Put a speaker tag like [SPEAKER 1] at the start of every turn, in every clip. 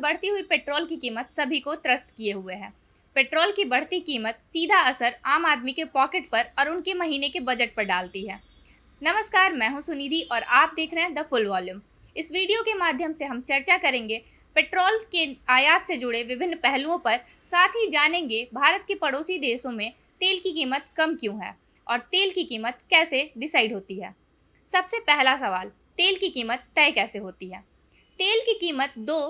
[SPEAKER 1] बढ़ती हुई पेट्रोल की कीमत सभी को त्रस्त किए हुए है। पेट्रोल की बढ़ती कीमत सीधा असर आम आदमी के पॉकेट पर और उनके महीने के बजट पर डालती है। नमस्कार, मैं हूं सुनिधि और आप देख रहे हैं द फुल वॉल्यूम। इस वीडियो के माध्यम से हम चर्चा करेंगे पेट्रोल के आयात से जुड़े विभिन्न पहलुओं पर, साथ ही जानेंगे भारत के पड़ोसी देशों में तेल की कीमत कम क्यों है और तेल की कीमत कैसे डिसाइड होती है। सबसे पहला सवाल, तेल की कीमत तय कैसे होती है। तेल की कीमत दो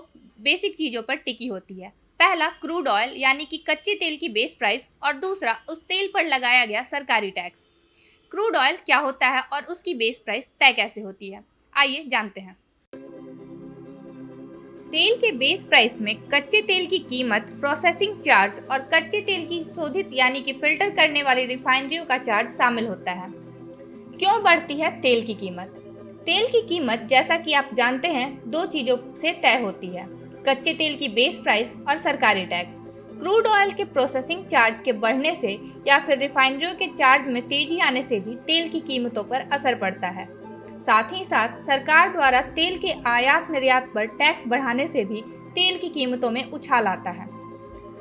[SPEAKER 1] बेसिक चीज़ों पर टिकी होती है। पहला क्रूड ऑयल यानी कि कच्चे तेल की बेस प्राइस और दूसरा उस तेल पर लगाया गया सरकारी टैक्स। क्रूड ऑयल क्या होता है और उसकी बेस प्राइस तय कैसे होती है, आइए जानते हैं। तेल के बेस प्राइस में कच्चे तेल की कीमत, प्रोसेसिंग चार्ज और कच्चे तेल की शोधित यानी कि फिल्टर करने वाली रिफाइनरियों का चार्ज शामिल होता है। क्यों बढ़ती है तेल की कीमत? तेल की कीमत जैसा कि आप जानते हैं दो चीज़ों से तय होती है, कच्चे तेल की बेस प्राइस और सरकारी टैक्स। क्रूड ऑयल के प्रोसेसिंग चार्ज के बढ़ने से या फिर रिफाइनरियों के चार्ज में तेजी आने से भी तेल की कीमतों पर असर पड़ता है। साथ ही साथ सरकार द्वारा तेल के आयात निर्यात पर टैक्स बढ़ाने से भी तेल की कीमतों में उछाल आता है।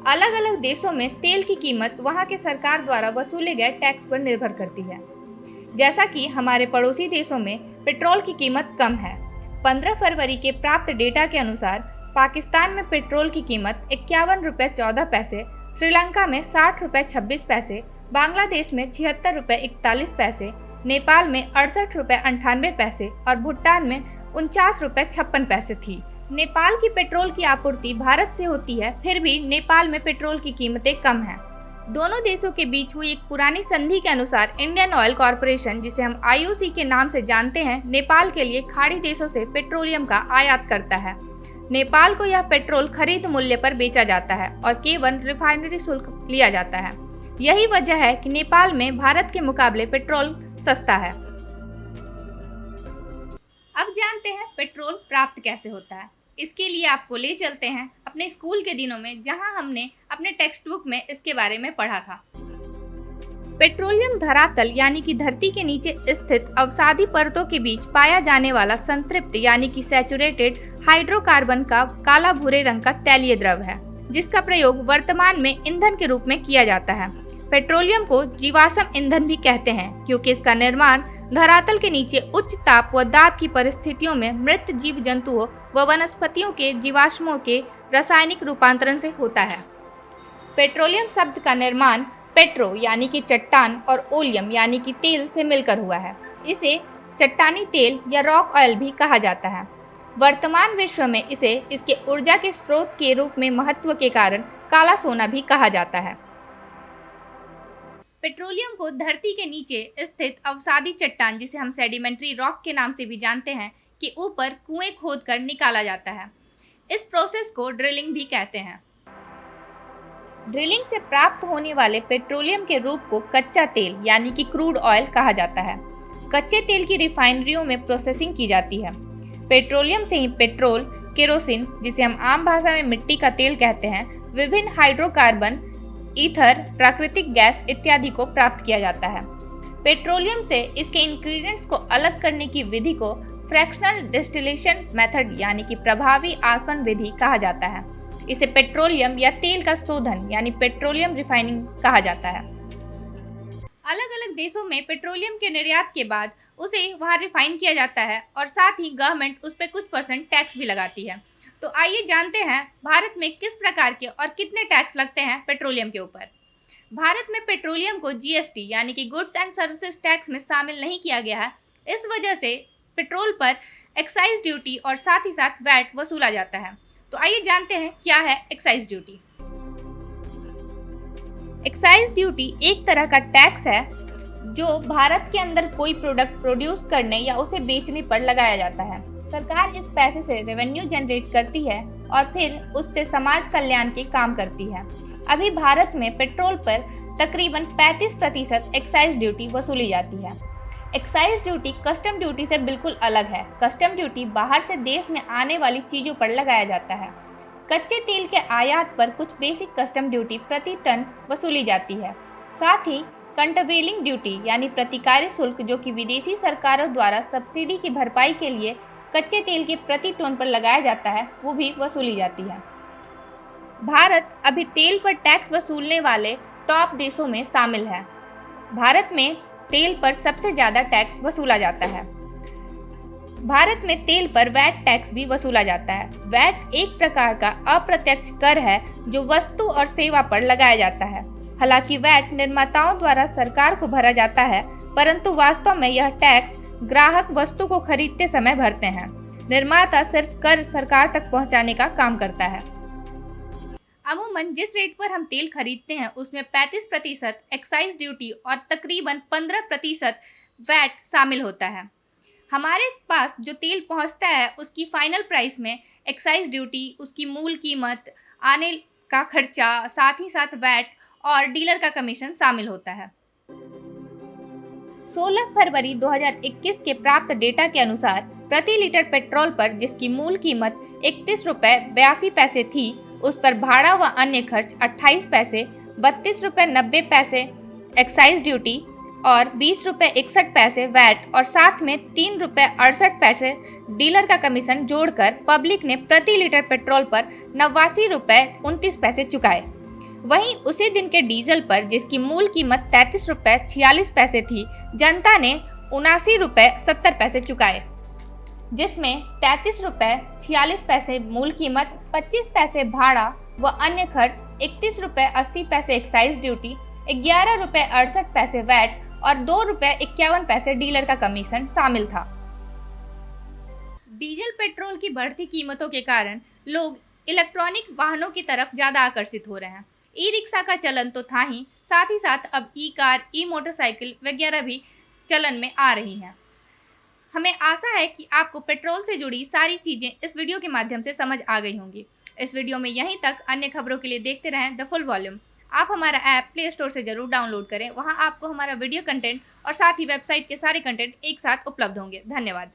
[SPEAKER 1] अलग अलग देशों में तेल की कीमत वहां के सरकार द्वारा वसूले गए टैक्स पर निर्भर करती है। जैसा कि हमारे पड़ोसी देशों में पेट्रोल की कीमत कम है। 15 फरवरी के प्राप्त डेटा के अनुसार पाकिस्तान में पेट्रोल की कीमत 51 रुपये 14 पैसे, श्रीलंका में 60 रुपये 26 पैसे, बांग्लादेश में 76 रुपये 41 पैसे, नेपाल में 68 रुपये 98 पैसे और भूटान में 49 रुपये 56 पैसे थी। नेपाल की पेट्रोल की आपूर्ति भारत से होती है, फिर भी नेपाल में पेट्रोल की कीमतें कम हैं। दोनों देशों के बीच हुई एक पुरानी संधि के अनुसार इंडियन ऑयल कॉरपोरेशन, जिसे हम IOC के नाम से जानते हैं, नेपाल के लिए खाड़ी देशों से पेट्रोलियम का आयात करता है। नेपाल को यह पेट्रोल खरीद मूल्य पर बेचा जाता है और केवल रिफाइनरी शुल्क लिया जाता है। यही वजह है कि नेपाल में भारत के मुकाबले पेट्रोल सस्ता है। अब जानते हैं पेट्रोल प्राप्त कैसे होता है। इसके लिए आपको ले चलते हैं अपने स्कूल के दिनों में, जहां हमने अपने टेक्स्ट बुक में इसके बारे में पढ़ा था। पेट्रोलियम धरातल यानी कि धरती के नीचे स्थित अवसादी परतों के बीच पाया जाने वाला संतृप्त यानी कि सैचुरेटेड हाइड्रोकार्बन का काला भूरे रंग का तैलीय द्रव है, जिसका प्रयोग वर्तमान में ईंधन के रूप में किया जाता है। पेट्रोलियम को जीवाश्म ईंधन भी कहते हैं, क्योंकि इसका निर्माण धरातल के नीचे उच्च ताप व दाब की परिस्थितियों में मृत जीव जंतुओं व वनस्पतियों के जीवाश्मों के रासायनिक रूपांतरण से होता है। पेट्रोलियम शब्द का निर्माण पेट्रो यानी कि चट्टान और ओलियम यानी कि तेल से मिलकर हुआ है। इसे चट्टानी तेल या रॉक ऑयल भी कहा जाता है। वर्तमान विश्व में इसे इसके ऊर्जा के स्रोत के रूप में महत्व के कारण काला सोना भी कहा जाता है। पेट्रोलियम को धरती के नीचे स्थित अवसादी चट्टान, जिसे हम सेडिमेंट्री रॉक के नाम से भी जानते हैं, कि ऊपर कुएं खोदकर निकाला जाता है। इस प्रोसेस को ड्रिलिंग भी कहते हैं। ड्रिलिंग से प्राप्त होने वाले पेट्रोलियम के रूप को कच्चा तेल यानी कि क्रूड ऑयल कहा जाता है। कच्चे तेल की रिफाइनरियों में प्रोसेसिंग की जाती है। पेट्रोलियम से ही पेट्रोल, केरोसिन जिसे हम आम भाषा में मिट्टी का तेल कहते हैं, विभिन्न हाइड्रोकार्बन, ईथर, प्राकृतिक गैस इत्यादि को प्राप्त किया जाता है। पेट्रोलियम से इसके इंग्रेडिएंट्स को अलग करने की विधि को फ्रैक्शनल डिस्टिलेशन मेथड यानी कि प्रभावी आसवन विधि कहा जाता है। इसे पेट्रोलियम या तेल का शोधन यानी पेट्रोलियम रिफाइनिंग कहा जाता है। अलग अलग देशों में पेट्रोलियम के निर्यात के बाद उसे वहां रिफाइन किया जाता है और साथ ही गवर्नमेंट उस पर कुछ % टैक्स भी लगाती है। तो आइए जानते हैं भारत में किस प्रकार के और कितने टैक्स लगते हैं पेट्रोलियम के ऊपर। भारत में पेट्रोलियम को GST यानी कि गुड्स एंड सर्विसेज टैक्स में शामिल नहीं किया गया है। इस वजह से पेट्रोल पर एक्साइज ड्यूटी और साथ ही साथ वैट वसूला जाता है। तो आइए जानते हैं क्या है एक्साइज ड्यूटी। एक्साइज ड्यूटी एक तरह का टैक्स है जो भारत के अंदर कोई प्रोडक्ट प्रोड्यूस करने या उसे बेचने पर लगाया जाता है। सरकार इस पैसे से रेवेन्यू जनरेट करती है और फिर उससे समाज कल्याण के काम करती है। अभी भारत में पेट्रोल पर तकरीबन 35% एक्साइज ड्यूटी वसूली जाती है। एक्साइज ड्यूटी कस्टम ड्यूटी से बिल्कुल अलग है। कस्टम ड्यूटी बाहर से देश में आने वाली चीज़ों पर लगाया जाता है। कच्चे तेल के आयात पर कुछ बेसिक कस्टम ड्यूटी प्रति टन वसूली जाती है। साथ ही कंट्रवेलिंग ड्यूटी यानी प्रतिकारी शुल्क, जो कि विदेशी सरकारों द्वारा सब्सिडी की भरपाई के लिए कच्चे तेल के प्रति टन पर लगाया जाता है वो भी वसूली जाती है। भारत अभी तेल पर टैक्स वसूलने वाले टॉप देशों में शामिल है। भारत में तेल पर सबसे ज़्यादा टैक्स वसूला जाता है। भारत में तेल पर वैट टैक्स भी वसूला जाता है। वैट एक प्रकार का अप्रत्यक्ष कर है जो वस्तु और सेवा पर लगाया जाता है। हालांकि वैट निर्माताओं द्वारा सरकार को भरा जाता है, परंतु वास्तव में यह टैक्स ग्राहक वस्तु को खरीदते समय भरते हैं। निर्माता सिर्फ कर सरकार तक पहुंचाने का काम करता है। अमूमन जिस रेट पर हम तेल खरीदते हैं उसमें 35% एक्साइज ड्यूटी और तकरीबन 15% वैट शामिल होता है। हमारे पास जो तेल पहुंचता है उसकी फाइनल प्राइस में एक्साइज ड्यूटी, उसकी मूल कीमत, आने का खर्चा, साथ ही साथ वैट और डीलर का कमीशन शामिल होता है। 16 फरवरी 2021 के प्राप्त डेटा के अनुसार प्रति लीटर पेट्रोल पर जिसकी मूल कीमत 31 रुपये 82 पैसे थी, उस पर भाड़ा व अन्य खर्च 28 पैसे, 32 रुपये 90 पैसे एक्साइज ड्यूटी और 20 रुपये 61 पैसे वैट और साथ में 3 रुपये 68 पैसे डीलर का कमीशन जोड़कर पब्लिक ने प्रति लीटर पेट्रोल पर 89 रुपये 29 पैसे चुकाए। वहीं उसी दिन के डीजल पर जिसकी मूल कीमत 33 रुपये 46 पैसे थी, जनता ने 79 रुपये 70 पैसे चुकाए, जिसमें 33 रुपये 46 पैसे मूल कीमत, 25 पैसे भाड़ा व अन्य खर्च, 31 रुपये 80 पैसे एक्साइज ड्यूटी, 11 रुपये 68 पैसे वैट और 2 रुपये 51 पैसे डीलर का कमीशन शामिल था। डीजल पेट्रोल की बढ़ती कीमतों के कारण लोग इलेक्ट्रॉनिक वाहनों की तरफ ज़्यादा आकर्षित हो रहे हैं। ई रिक्शा का चलन तो था ही, साथ ही साथ अब ई कार, ई मोटरसाइकिल वगैरह भी चलन में आ रही हैं। हमें आशा है कि आपको पेट्रोल से जुड़ी सारी चीज़ें इस वीडियो के माध्यम से समझ आ गई होंगी। इस वीडियो में यहीं तक। अन्य खबरों के लिए देखते रहें द फुल वॉल्यूम। आप हमारा ऐप प्ले स्टोर से जरूर डाउनलोड करें। वहां आपको हमारा वीडियो कंटेंट और साथ ही वेबसाइट के सारे कंटेंट एक साथ उपलब्ध होंगे। धन्यवाद।